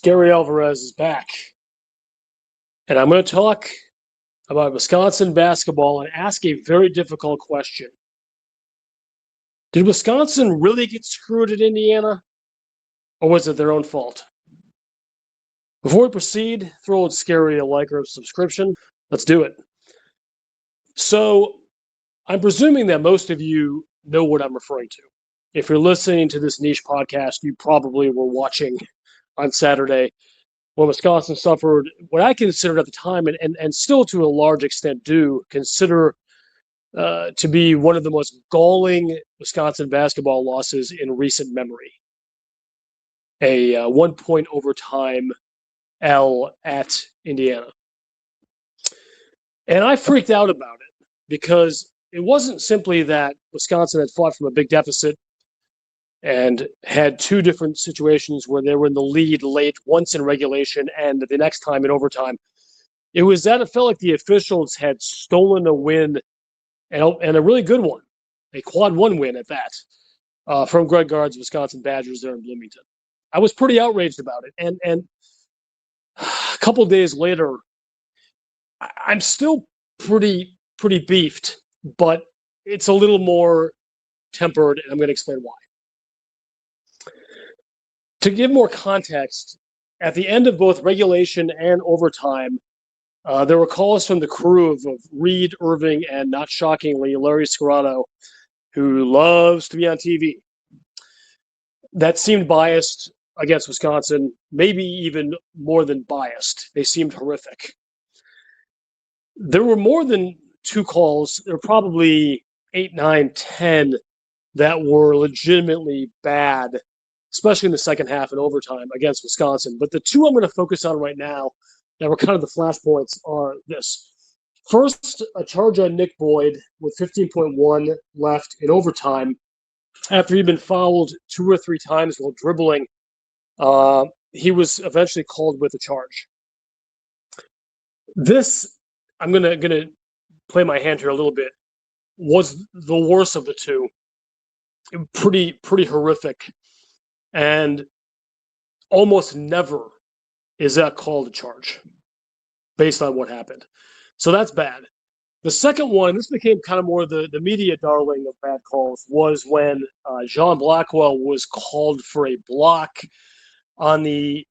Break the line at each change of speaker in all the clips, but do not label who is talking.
Gary Alvarez is back, and I'm going to talk about Wisconsin basketball and ask a very difficult question. Did Wisconsin really get screwed at Indiana, or was it their own fault? Before we proceed, throw out Scary a like or a subscription. Let's do it. So, I'm presuming that most of you know what I'm referring to. If you're listening to this niche podcast, you probably were watching on Saturday when Wisconsin suffered what I considered at the time, and still to a large extent do consider to be one of the most galling Wisconsin basketball losses in recent memory. A 1-point overtime L at Indiana. And I freaked out about it because it wasn't simply that Wisconsin had fought from a big deficit and had two different situations where they were in the lead late, once in regulation and the next time in overtime. It was that it felt like the officials had stolen a win, and a really good one, a quad one win at that, from Greg Gard's Wisconsin Badgers there in Bloomington. I was pretty outraged about it. And a couple days later, I'm still pretty beefed, but it's a little more tempered, and I'm going to explain why. To give more context, at the end of both regulation and overtime, there were calls from the crew of Reed, Irving, and not shockingly, Larry Scarano, who loves to be on TV. That seemed biased against Wisconsin, maybe even more than biased. They seemed horrific. There were more than two calls. There were probably 8, 9, 10 that were legitimately bad, especially in the second half and overtime against Wisconsin. But the two I'm going to focus on right now that were kind of the flashpoints are this. First, a charge on Nick Boyd with 15.1 left in overtime after he'd been fouled 2 or 3 times while dribbling. He was eventually called with a charge. This, I'm gonna play my hand here a little bit, was the worst of the two. Pretty horrific, and almost never is that called a charge based on what happened. So that's bad. The second one, this became kind of more the media darling of bad calls, was when John Blackwell was called for a block on the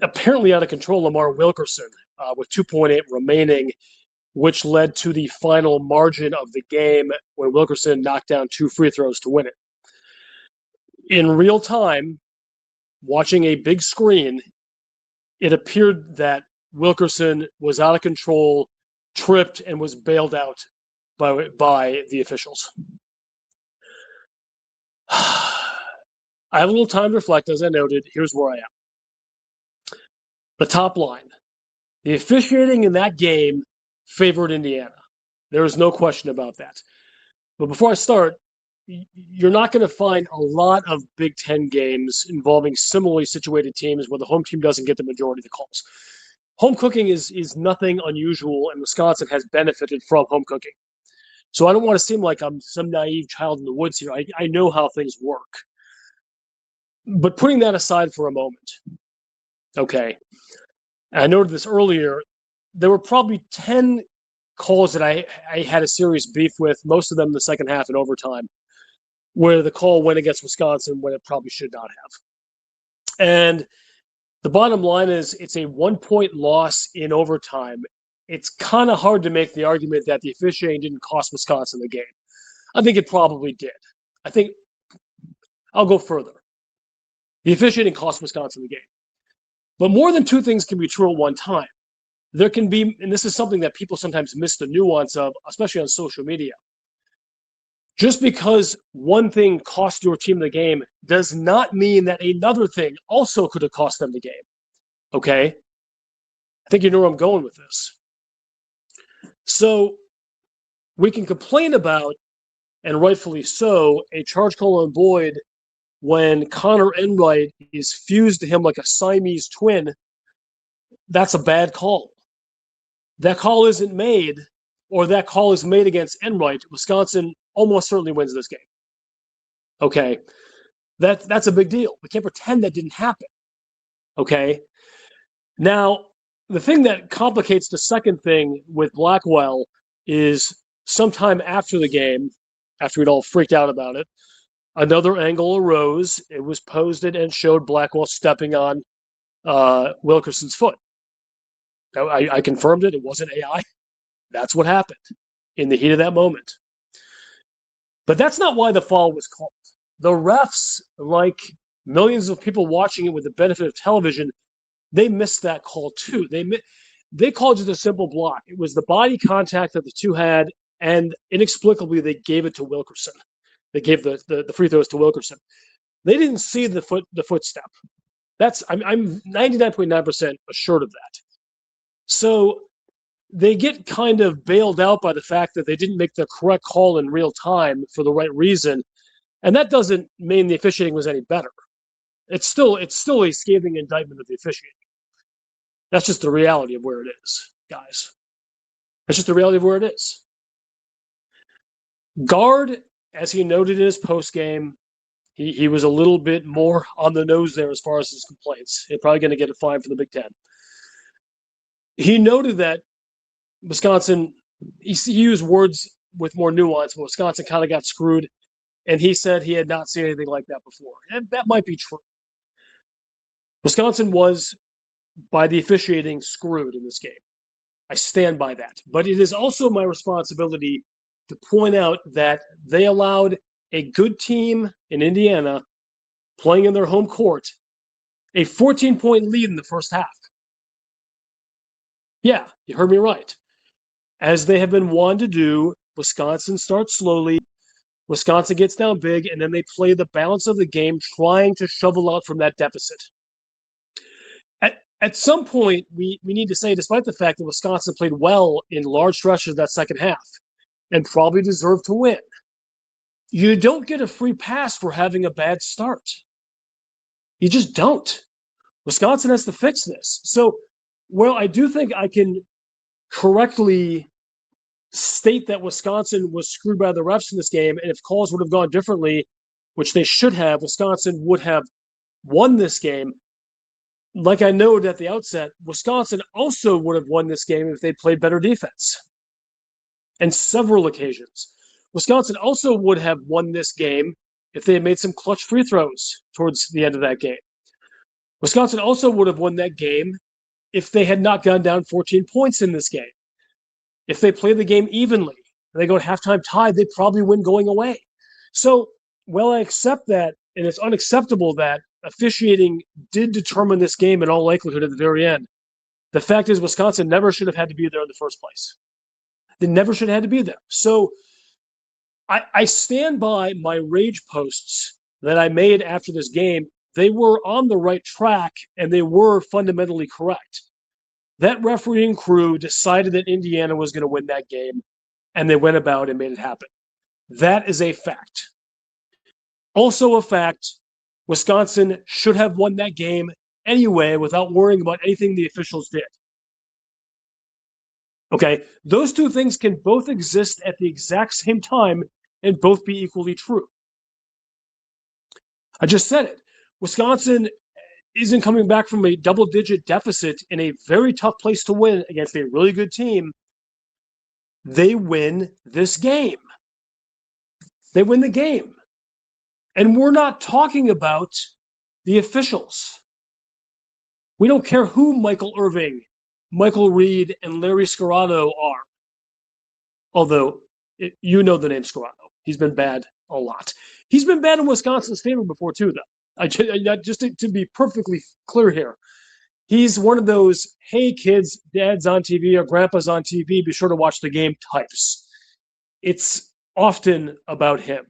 apparently out of control Lamar Wilkerson with 2.8 remaining, which led to the final margin of the game when Wilkerson knocked down 2 free throws to win it. In real time, watching a big screen, it appeared that Wilkerson was out of control, tripped, and was bailed out by the officials. I have a little time to reflect, as I noted. Here's where I am. The top line. The officiating in that game favored Indiana. There is no question about that. But before I start, you're not going to find a lot of Big Ten games involving similarly situated teams where the home team doesn't get the majority of the calls. Home cooking is nothing unusual, and Wisconsin has benefited from home cooking. So I don't want to seem like I'm some naive child in the woods here. I know how things work. But putting that aside for a moment, okay, and I noted this earlier, there were probably 10 calls that I had a serious beef with, most of them in the second half and overtime, where the call went against Wisconsin when it probably should not have. And the bottom line is it's a 1-point loss in overtime. It's kind of hard to make the argument that the officiating didn't cost Wisconsin the game. I think it probably did. I think I'll go further. The officiating cost Wisconsin the game. But more than two things can be true at one time. There can be, and this is something that people sometimes miss the nuance of, especially on social media. Just because one thing cost your team the game does not mean that another thing also could have cost them the game. Okay? I think you know where I'm going with this. So we can complain about, and rightfully so, a charge call on Boyd when Connor Enright is fused to him like a Siamese twin. That's a bad call. That call isn't made, or that call is made against Enright. Wisconsin almost certainly wins this game. Okay, that's a big deal. We can't pretend that didn't happen. Okay. Now, the thing that complicates the second thing with Blackwell is sometime after the game, after we'd all freaked out about it, another angle arose. It was posted and showed Blackwell stepping on Wilkerson's foot. I confirmed it. It wasn't AI. That's what happened in the heat of that moment. But that's not why the foul was called. The refs, like millions of people watching it with the benefit of television, they missed that call too. They called it a simple block. It was the body contact that the two had, and inexplicably they gave it to Wilkerson. They gave the free throws to Wilkerson. They didn't see the footstep. I'm 99.9% assured of that. So they get kind of bailed out by the fact that they didn't make the correct call in real time for the right reason, and that doesn't mean the officiating was any better. It's still a scathing indictment of the officiating. That's just the reality of where it is, guys. That's just the reality of where it is. Guard, as he noted in his post game, he was a little bit more on the nose there as far as his complaints. He's probably going to get a fine for the Big Ten. He noted that Wisconsin, he used words with more nuance, but Wisconsin kind of got screwed, and he said he had not seen anything like that before. And that might be true. Wisconsin was, by the officiating, screwed in this game. I stand by that. But it is also my responsibility to point out that they allowed a good team in Indiana playing in their home court a 14-point lead in the first half. Yeah, you heard me right. As they have been wont to do, Wisconsin starts slowly, Wisconsin gets down big, and then they play the balance of the game trying to shovel out from that deficit. At some point, we need to say, despite the fact that Wisconsin played well in large stretches of that second half and probably deserved to win, you don't get a free pass for having a bad start. You just don't. Wisconsin has to fix this. So, well, I do think I can correctly state that Wisconsin was screwed by the refs in this game, and if calls would have gone differently, which they should have, Wisconsin would have won this game. Like I noted at the outset, Wisconsin also would have won this game if they played better defense. And several occasions. Wisconsin also would have won this game if they had made some clutch free throws towards the end of that game. Wisconsin also would have won that game if they had not gone down 14 points in this game. If they play the game evenly and they go to halftime tied, they probably win going away. So, well, I accept that, and it's unacceptable that officiating did determine this game in all likelihood at the very end. The fact is, Wisconsin never should have had to be there in the first place. They never should have had to be there. So I stand by my rage posts that I made after this game. They were on the right track, and they were fundamentally correct. That refereeing crew decided that Indiana was going to win that game, and they went about and made it happen. That is a fact. Also a fact, Wisconsin should have won that game anyway without worrying about anything the officials did. Okay, those two things can both exist at the exact same time and both be equally true. I just said it. Wisconsin isn't coming back from a double-digit deficit in a very tough place to win against a really good team. They win this game. They win the game. And we're not talking about the officials. We don't care who Michael Irving, Michael Reed, and Larry Scarrato are. Although, you know the name Scarrato. He's been bad a lot. He's been bad in Wisconsin's favor before, too, though. Just to be perfectly clear here. He's one of those, hey, kids, dad's on TV or grandpa's on TV, be sure to watch the game types. It's often about him.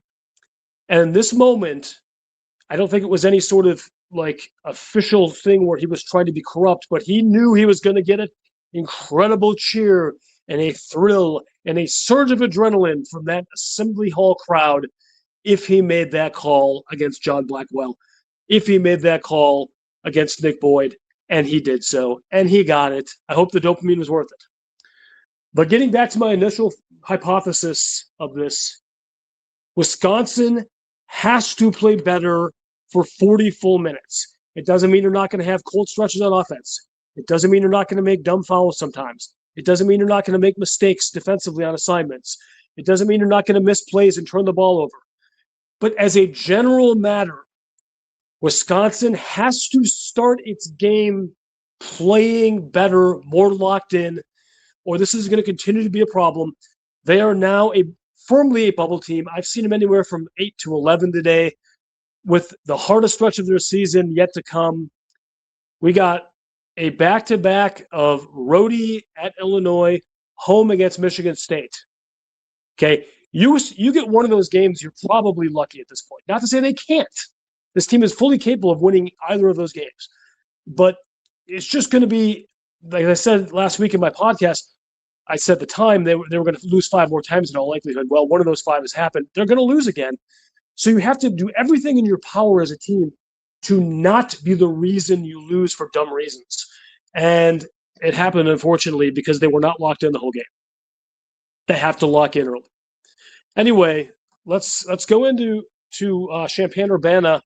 And in this moment, I don't think it was any sort of like official thing where he was trying to be corrupt, but he knew he was going to get an incredible cheer and a thrill and a surge of adrenaline from that Assembly Hall crowd if he made that call against John Blackwell, if he made that call against Nick Boyd, and he did so, and he got it. I hope the dopamine was worth it. But getting back to my initial hypothesis of this, Wisconsin has to play better for 40 full minutes. It doesn't mean you're not going to have cold stretches on offense. It doesn't mean you're not going to make dumb fouls sometimes. It doesn't mean you're not going to make mistakes defensively on assignments. It doesn't mean you're not going to miss plays and turn the ball over. But as a general matter, Wisconsin has to start its game playing better, more locked in, or this is going to continue to be a problem. They are now firmly a bubble team. I've seen them anywhere from 8 to 11 today, with the hardest stretch of their season yet to come. We got a back-to-back of roadie at Illinois, home against Michigan State. Okay, you get one of those games, you're probably lucky at this point. Not to say they can't. This team is fully capable of winning either of those games. But it's just going to be, like I said last week in my podcast, I said at the time they were going to lose 5 more times in all likelihood. Well, one of those 5 has happened. They're going to lose again. So you have to do everything in your power as a team to not be the reason you lose for dumb reasons. And it happened, unfortunately, because they were not locked in the whole game. They have to lock in early. Anyway, let's go into Champaign-Urbana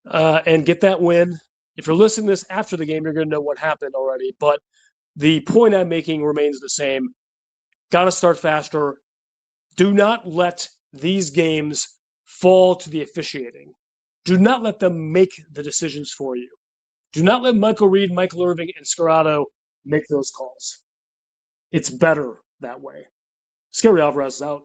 and get that win. If you're listening to this after the game, you're going to know what happened already. But the point I'm making remains the same. Got to start faster. Do not let these games fall to the officiating. Do not let them make the decisions for you. Do not let Michael Reed, Michael Irving, and Scarrato make those calls. It's better that way. Scary Alvarez is out.